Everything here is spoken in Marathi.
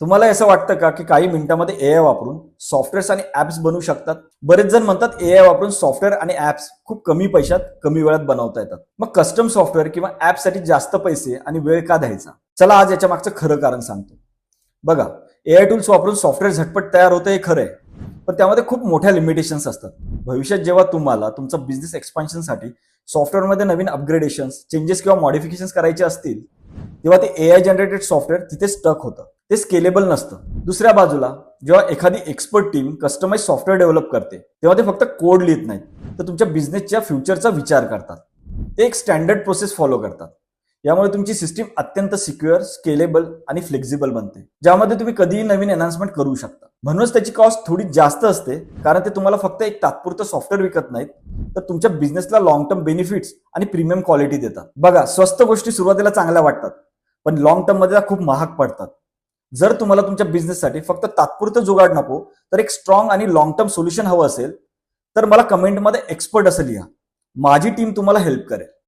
तुम्हाला असं वाटतं का की काही मिनिटांमध्ये एआय वापरून सॉफ्टवेअर्स आणि ऍप्स बनवू शकतात? बरेच जण म्हणतात एआय वापरून सॉफ्टवेअर आणि ऍप्स खूप कमी पैशात कमी वेळात बनवता येतात. मग कस्टम सॉफ्टवेअर किंवा ऍपसाठी जास्त पैसे आणि वेळ का द्यायचा? चला आज याच्या मागचं खरं कारण सांगतो. बघा, एआय टूल्स वापरून सॉफ्टवेअर झटपट तयार होतं हे खरं आहे, पण त्यामध्ये खूप मोठ्या लिमिटेशन्स असतात. भविष्यात जेव्हा तुम्हाला तुमचा बिझनेस एक्सपान्शनसाठी सॉफ्टवेअरमध्ये नवीन अपग्रेडेशन्स, चेंजेस किंवा मॉडिफिकेशन्स करायचे असतील, तेव्हा ते एआय जनरेटेड सॉफ्टवेअर तिथे स्टक होतं. ते स्केलेबल नसतं. दुसऱ्या बाजूला जेव्हा एखादी expert team customise software develop करते, तेव्हा ते फक्त कोड लिहित नाहीत, तर तुमच्या बिझनेसच्या फ्युचरचा विचार करतात. ते एक स्टँडर्ड प्रोसेस फॉलो करतात. यामुळे तुमची सिस्टीम अत्यंत सिक्युअर, स्केलेबल आणि फ्लेक्झिबल बनते, ज्यामध्ये तुम्ही कधीही नवीन एनहान्समेंट करू शकता. म्हणूनच त्याची कॉस्ट थोडी जास्त असते, कारण ते तुम्हाला फक्त एक तात्पुरतं सॉफ्टवेअर विकत नाहीत, तर तुमच्या बिझनेसला लॉंग टर्म बेनिफिट्स आणि प्रीमियम क्वालिटी देतात. बघा, स्वस्त गोष्टी सुरुवातीला चांगल्या वाटतात, पण लॉंग टर्म मध्ये त्या खूप महाग पडतात. जर तुम्हाला तुमच्या बिझनेससाठी फक्त तात्पुरतं जुगाड नको, तर एक स्ट्रॉंग आणि लॉंग टर्म सोल्युशन हवं असेल, तर मला कमेंटमध्ये एक्सपर्ट असं लिहा. माझी टीम तुम्हाला हेल्प करेल.